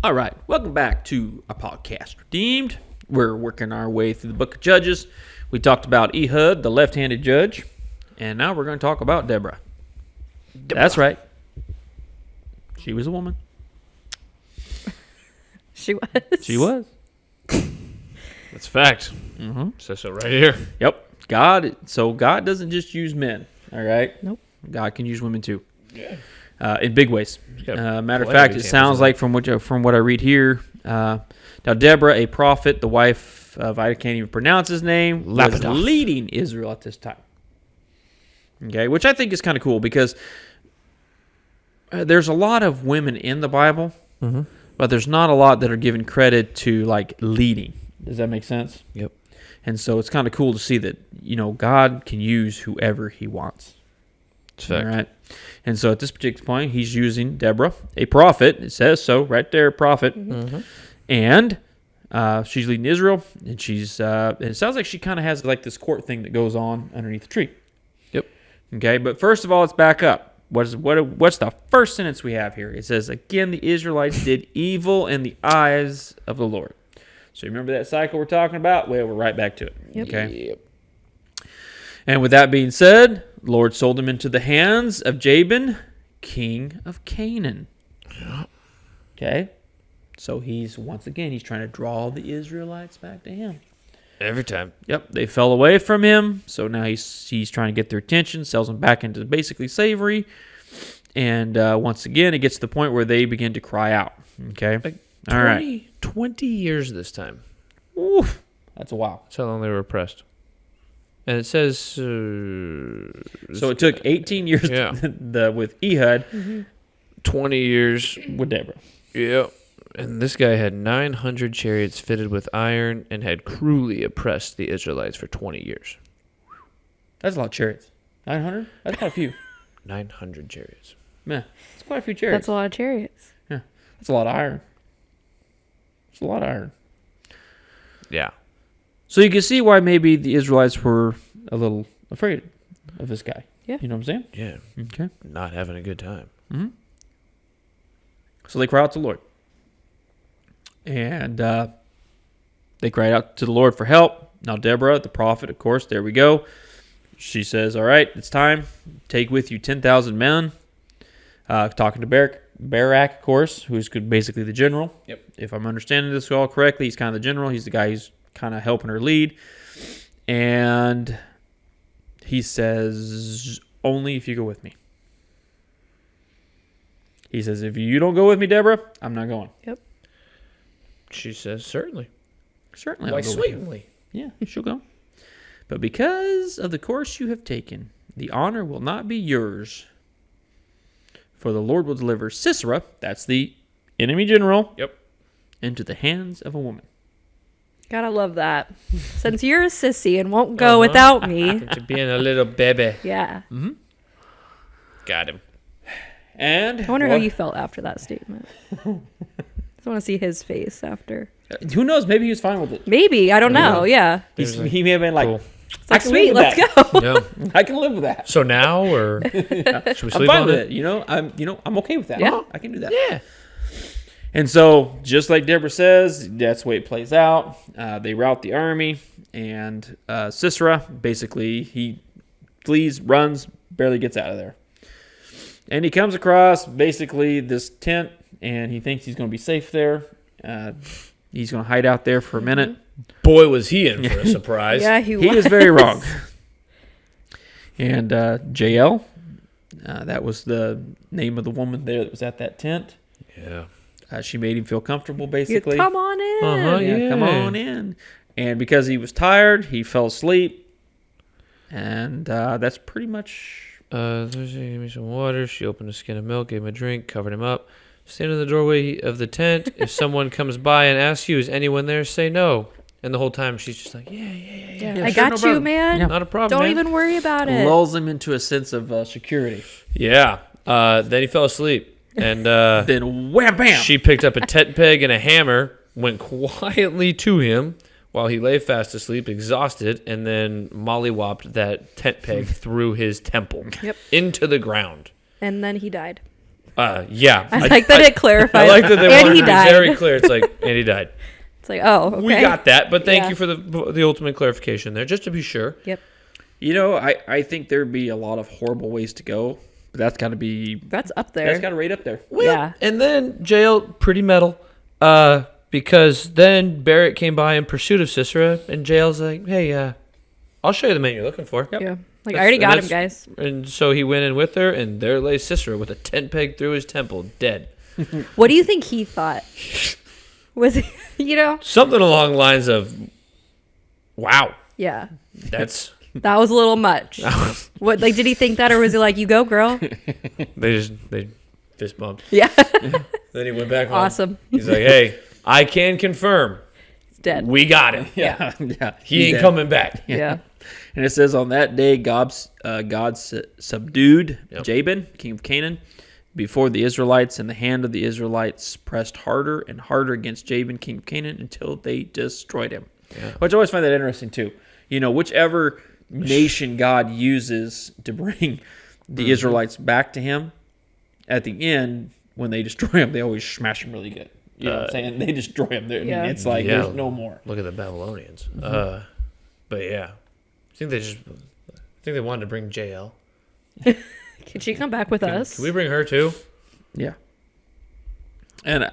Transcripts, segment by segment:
All right, welcome back to our podcast, Redeemed. We're working our way through the book of Judges. We talked about Ehud, the left-handed judge, and now we're going to talk about Deborah. That's right. She was a woman. She was. She was. That's a fact. Mm-hmm. Says so right here. Yep. God doesn't just use men, all right? Nope. God can use women too. Yeah. In big ways. Yeah, Matter of fact, it sounds like from what I read here, now Deborah, a prophet, the wife of, I can't even pronounce his name, was Lapidoth. leading Israel at this time. Okay, which I think is kind of cool because there's a lot of women in the Bible, but there's not a lot that are given credit to like leading. Does that make sense? Yep. And so it's kind of cool to see that, God can use whoever he wants. It's a fact. All right. And so at this particular point, he's using Deborah, a prophet. It says so right there, prophet. Mm-hmm. And she's leading Israel, and and it sounds like she kind of has like this court thing that goes on underneath the tree. Yep. Okay, but first of all, let's back up. What's the first sentence we have here? It says, again, the Israelites did evil in the eyes of the Lord. So remember that cycle we're talking about? Well, we're right back to it. Yep. Okay. Yep. And with that being said, the Lord sold him into the hands of Jabin, king of Canaan. Okay? So he's trying to draw the Israelites back to him. Every time. Yep, they fell away from him, so now he's trying to get their attention, sells them back into basically slavery, and once again, it gets to the point where they begin to cry out. Okay? Like All right. 20 years this time. Oof, that's a while. That's how long they were oppressed. And it says... So it took 18 years Yeah. with Ehud 20 years. with Deborah. Yep. And this guy had 900 chariots fitted with iron and had cruelly oppressed the Israelites for 20 years. That's a lot of chariots. 900? That's quite a few. 900 chariots. Man, that's quite a few chariots. That's a lot of chariots. Yeah, that's a lot of iron. It's a lot of iron. Yeah. So you can see why maybe the Israelites were a little afraid of this guy. Yeah. You know what I'm saying? Yeah. Okay. Not having a good time. Mm-hmm. So they cry out to the Lord. And they cried out to the Lord for help. Now Deborah, the prophet, of course, there we go. She says, all right, it's time. Take with you 10,000 men. Talking to Barak, of course, who's basically the general. Yep. If I'm understanding this all correctly, he's kind of the general. He's the guy who's kind of helping her lead. And he says, only if you go with me. He says, if you don't go with me, Deborah, I'm not going. Yep. She says, certainly. Certainly Why, I'll go with you. sweetly. Yeah, she'll go. But because of the course you have taken, the honor will not be yours. For the Lord will deliver Sisera, that's the enemy general, Yep. into the hands of a woman. Gotta love that. Since you're a sissy and won't go without me. To being a little baby. Yeah. Got him. And I wonder how you felt after that statement. I just want to see his face after. who knows? Maybe he was fine with it. Maybe. I don't know. Yeah. He may have been like, Cool. It's like, I can live sweet, with let's that. go. Yeah. I can live with that. So now, or should we I'm sleep fine on with it? it. I'm okay with that. Yeah. I can do that. Yeah. And so, just like Deborah says, that's the way it plays out. They rout the army, and Sisera, basically, he flees, runs, barely gets out of there. And he comes across, basically, this tent, and he thinks he's going to be safe there. He's going to hide out there for a minute. Boy, was he in for a surprise. Yeah, he was. He was very wrong. And JL, that was the name of the woman there that was at that tent. Yeah. She made him feel comfortable, You basically. come on in. Uh-huh, Yeah, come on in. And because he was tired, he fell asleep. And that's pretty much... Thursday gave me some water. She opened a skin of milk, gave him a drink, covered him up. Stand in the doorway of the tent. If someone comes by and asks you, is anyone there, say no. And the whole time she's just like, yeah. Yeah, sure, I got no you, problem. man. Yeah. Not a problem, Don't man. even worry about it. lulls him into a sense of security. Yeah. Then he fell asleep. And Then wham, bam! she picked up a tent peg and a hammer, went quietly to him while he lay fast asleep, exhausted, and then mollywopped that tent peg through his temple Yep. into the ground. And then he died. Yeah. I like that it clarifies. I like that they and wanted he to be died. very clear. It's like, and he died. It's like, oh, okay. We got that, but thank Yeah. you for the ultimate clarification there, just to be sure. Yep. You know, I think there'd be a lot of horrible ways to go, but that's got to be That's up there. that's got to rate up there. Well, Yeah. And then jail, pretty metal, because then Barrett came by in pursuit of Sisera, and jail's like, hey, I'll show you the man you're looking for. Yeah. Like, That's- I already and got him, that's- guys. And so he went in with her, and there lay Sisera with a tent peg through his temple, dead. What do you think he thought? Was he, Something along the lines of, wow, Yeah. that's... That was a little much. What, like, did he think that, or was he like, you go, girl? They fist bumped. Yeah. Then he went back home. Awesome. He's like, hey, I can confirm, He's dead. we got him. Yeah, yeah. He ain't dead. coming back. Yeah. And it says on that day, God subdued Yep. Jabin, king of Canaan, before the Israelites, and the hand of the Israelites pressed harder and harder against Jabin, king of Canaan, until they destroyed him. Yeah. Which I always find that interesting too. You know, whichever nation God uses to bring the Israelites back to Him, at the end, when they destroy him, they always smash him really good. You know what I'm saying? They destroy him. Yeah. It's like Yeah. there's no more. Look at the Babylonians. But yeah, I think they wanted to bring JL. Can she come back with us? Can we bring her too? Yeah. And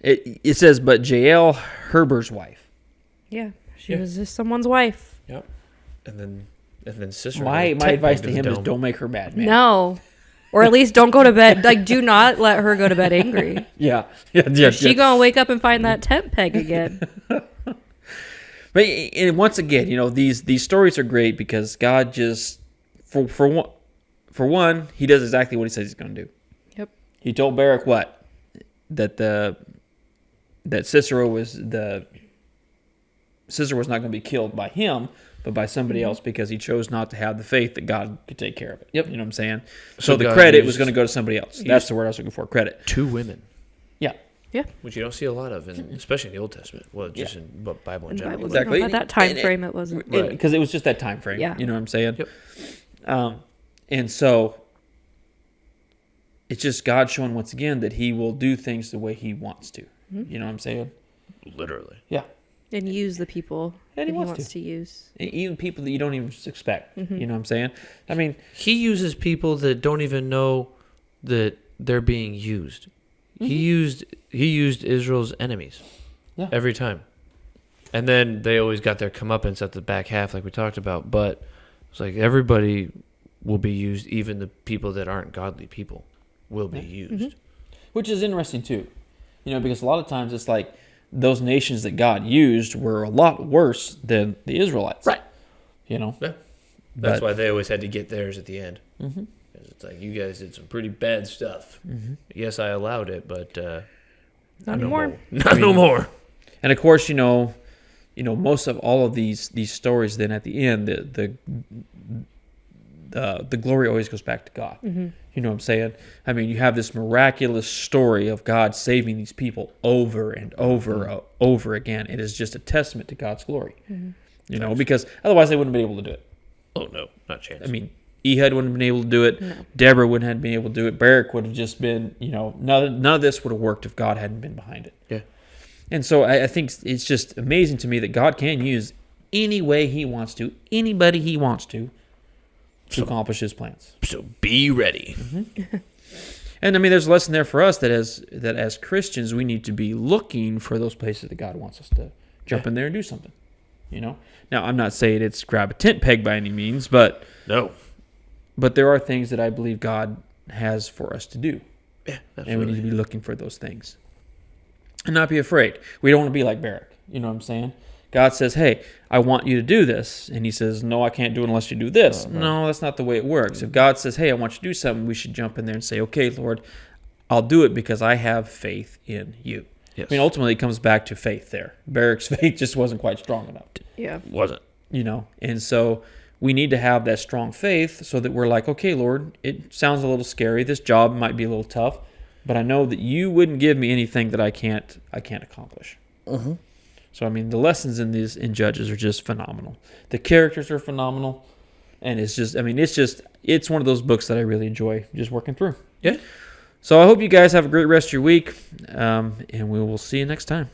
it says, but Jael, Heber's wife. Yeah. She Yeah. was just someone's wife. Yep. And then Sisera. My advice to him is don't make her mad, man. No. Or at least don't go to bed. Like, do not let her go to bed angry. Yeah. Yeah. She gonna wake up and find that tent peg again. But and once again, these stories are great because God just for one, He does exactly what He says He's going to do. Yep. He told Barak what? That Sisera was not going to be killed by him, but by somebody else because he chose not to have the faith that God could take care of it. Yep. You know what I'm saying? So So the God credit used- was going to go to somebody else. That's the word I was looking for. Credit. 2 women, Yeah. Yeah. which you don't see a lot of, especially in the Old Testament. Well, just Yeah. in Bible in In general. Bible, but- Exactly. At that time And- frame, it wasn't. Right. Because it was just that time frame. Yeah. You know what I'm saying? Yep. And so it's just God showing once again that He will do things the way He wants to. You know what I'm saying? Literally. Yeah. And use the people And that he he wants wants to. to use. Even people that you don't even expect. You know what I'm saying? I mean, He uses people that don't even know that they're being used. He used Israel's enemies. Yeah. Every time. And then they always got their comeuppance at the back half like we talked about, but it's like everybody will be used, even the people that aren't godly people will be used. which is interesting too. Because a lot of times it's like those nations that God used were a lot worse than the Israelites. Right. Yeah. That's But- why they always had to get theirs at the end. Because it's like, you guys did some pretty bad stuff. Yes, I allowed it, but Not anymore. Not no more. And of course, most of all of these stories, then at the end, the glory always goes back to God. You know what I'm saying? I mean, you have this miraculous story of God saving these people over and over again. It is just a testament to God's glory. Because otherwise they wouldn't have been able to do it. Oh, no. Not a chance. I mean, Ehud wouldn't have been able to do it. No. Deborah wouldn't have been able to do it. Barak would have just been, none of this would have worked if God hadn't been behind it. Yeah. And so I think it's just amazing to me that God can use any way He wants to, anybody He wants to accomplish His plans. So be ready. And I mean, there's a lesson there for us that as Christians, we need to be looking for those places that God wants us to jump in there and do something. Now, I'm not saying it's grab a tent peg by any means, but No. there are things that I believe God has for us to do. Yeah, And we absolutely. need to be looking for those things. And not be afraid. We don't want to be like Barak. You know what I'm saying? God says, hey, I want you to do this. And He says, no, I can't do it unless you do this. No, that's not the way it works. If God says, hey, I want you to do something, we should jump in there and say, okay, Lord, I'll do it because I have faith in you. Yes. I mean, ultimately, it comes back to faith there. Barak's faith just wasn't quite strong enough. Yeah. Wasn't. And so we need to have that strong faith so that we're like, okay, Lord, it sounds a little scary. This job might be a little tough, but I know that you wouldn't give me anything that I can't accomplish. So, I mean, the lessons in Judges are just phenomenal. The characters are phenomenal. And it's one of those books that I really enjoy just working through. Yeah. So I hope you guys have a great rest of your week, and we will see you next time.